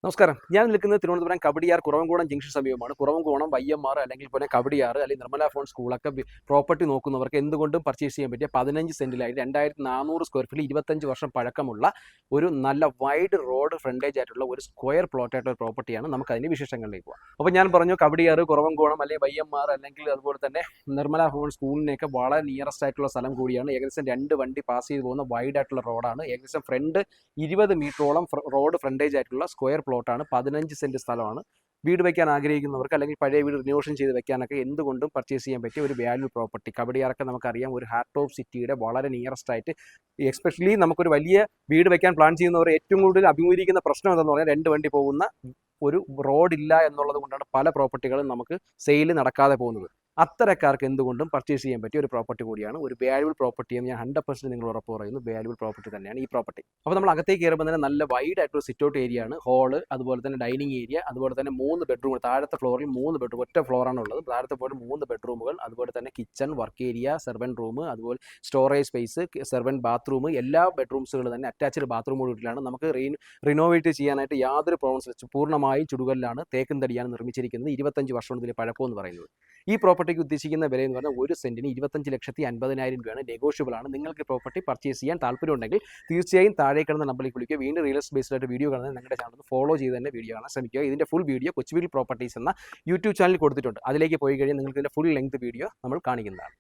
നമസ്കാരം. ഞാൻ നിൽക്കുന്നത് തിരുവനന്തപുരം കവടിയാർ കുറവൻകുളം ജംഗ്ഷൻ സമീപമാണ്. കുറവൻകുളം, വയ്യമ്മാർ അല്ലെങ്കിൽ പിന്നെ കവടിയാർ അല്ലെങ്കിൽ നിർമ്മല ഫോൺ സ്കൂളൊക്കെ പ്രോപ്പർട്ടി നോക്കുന്നവർക്ക് എന്തുകൊണ്ടും പർച്ചേസ് ചെയ്യാൻ പറ്റിയ 15 സെന്റിലായി 2400 സ്ക്വയർ ഫീറ്റിൽ 25 വർഷം പഴക്കമുള്ള ഒരു നല്ല വൈഡ് റോഡ് ഫ്രണ്ടേജ് ആയിട്ടുള്ള ഒരു സ്ക്വയർ പ്ലോട്ട് ആയിട്ടുള്ള ഒരു പ്രോപ്പർട്ടിയാണ്. നമുക്ക് അതിന്റെ വിശേഷങ്ങളിലേക്ക് പോകാം. അപ്പോൾ ഞാൻ പറഞ്ഞു കവടിയാർ, കുറവൻകുളം അല്ലെങ്കിൽ വയ്യമ്മാർ അല്ലെങ്കിൽ അതുപോലെ തന്നെ നിർമ്മല ഫോൺ സ്കൂളിനെയൊക്കെ വളരെ നിയറസ്റ്റ് ആയിട്ടുള്ള സ്ഥലം കൂടിയാണ്. ഏകദേശം 2 വണ്ടി പാസ് ചെയ്ത് പോകുന്ന വൈഡ് ആയിട്ടുള്ള റോഡാണ്. ഏകദേശം ഫ്രണ്ട് 20 മീറ്ററോളം റോഡ് ഫ്രണ്ടേജ് ആയിട്ടുള്ള സ്ക്വയർ പ്ലോട്ടാണ്. 15 സെന്റ് സ്ഥലമാണ്. വീട് വയ്ക്കാൻ ആഗ്രഹിക്കുന്നവർക്ക് അല്ലെങ്കിൽ പഴയ വീട് റിനോവേഷൻ ചെയ്ത് വെക്കാനൊക്കെ എന്തുകൊണ്ടും പർച്ചേസ് ചെയ്യാൻ പറ്റിയ ഒരു വാല്യൂ പ്രോപ്പർട്ടി. കവടിയാറൊക്കെ നമുക്കറിയാം, ഒരു ഹാർട്ട് ഓഫ് സിറ്റിയുടെ വളരെ നിയറസ്റ്റ് ആയിട്ട്. എസ്പെഷ്യലി നമുക്കൊരു വലിയ വീട് വയ്ക്കാൻ പ്ലാൻ ചെയ്യുന്നവർ ഏറ്റവും കൂടുതൽ അഭിമുഖീകരിക്കുന്ന പ്രശ്നം എന്താണെന്ന് പറഞ്ഞാൽ 2 വണ്ടി പോകുന്ന ഒരു റോഡില്ല എന്നുള്ളത് കൊണ്ടാണ് പല പ്രോപ്പർട്ടികളും നമുക്ക് സെയിൽ നടക്കാതെ പോകുന്നത്. അത്തരക്കാർക്ക് എന്തുകൊണ്ടും പർച്ചേസ് ചെയ്യാൻ പറ്റിയ ഒരു പ്രോപ്പർട്ടി കൂടിയാണ്. ഒരു വാല്യൂബിൾ പ്രോപ്പർട്ടി എന്ന് ഞാൻ 100% നിങ്ങൾ ഉറപ്പ് പറയുന്നു. വാല്യൂബിൾ പ്രോപ്പർട്ടി തന്നെയാണ് ഈ പ്രോപ്പർട്ടി. അപ്പോൾ നമ്മൾ അകത്തേക്ക് കയറുമ്പോൾ തന്നെ നല്ല വൈഡ് ആയിട്ടുള്ള സിറ്റ് ഔട്ട് ഏരിയ ആണ്. ഹാള്, അതുപോലെ തന്നെ ഡൈനിങ് ഏരിയ, അതുപോലെ തന്നെ 3 ബെഡ്റൂം. താഴത്തെ ഫ്ലോറിൽ 3 ബെഡ്റൂം, ഒറ്റ ഫ്ലോറാണ് ഉള്ളത്. താഴത്തെ ഫ്ലോറിൽ 3 ബെഡ്റൂമുകൾ, അതുപോലെ തന്നെ kitchen, work area, servant room, അതുപോലെ സ്റ്റോറേജ് സ്പേസ്, സെർവൻറ്റ് ബാത്റൂം, എല്ലാ ബെഡ്റൂംസുകൾ തന്നെ അറ്റാച്ച്ഡ് ബാത്റൂമോട് കൂടിയാണ്. നമുക്ക് റിനോവേറ്റ് ചെയ്യാനായിട്ട് യാതൊരു പ്രോബ്ലംസ്. പൂർണ്ണമായി ചുടുകല്ലാണ്, തേക്കും തടിയാണ് നിർമ്മിച്ചിരിക്കുന്നത്. 25 വർഷമാണ് ഇതിൽ പഴക്കം എന്ന് പറയുന്നത്. ഈ പ്രോപ്പർട്ടിക്ക് ഉദ്ദേശിക്കുന്ന വില എന്ന് പറഞ്ഞാൽ 1 സെന്റിന് 25,50,000 രൂപയാണ്. നെഗോഷ്യബിൾ ആണ്. നിങ്ങൾക്ക് പ്രോപ്പർട്ടി പർച്ചേസ് ചെയ്യാൻ താല്പര്യമുണ്ടെങ്കിൽ തീർച്ചയായും താഴെ കിടന്ന നമ്പറിലേക്ക് വിളിക്കുക. വീണ്ടും റിയൽ എസ്റ്റേറ്റ് ബേസ്ഡ് ആയിട്ട് വീഡിയോ കാണുന്നത് നിങ്ങളുടെ ചാനൽ ഫോളോ ചെയ്ത് തന്നെ വീഡിയോ കാണാൻ ശ്രമിക്കുക. ഇതിന്റെ ഫുൾ വീഡിയോ കൊച്ചുവേളി പ്രോപ്പർട്ടീസ് എന്ന യൂട്യൂബ് ചാനൽ കൊടുത്തിട്ടുണ്ട്. അതിലേക്ക് പോയി കഴിഞ്ഞാൽ നിങ്ങൾക്ക് ഇതിന്റെ ഫുൾ ലെങ്ത് വീഡിയോ നമ്മൾ കാണിക്കുന്നതാണ്.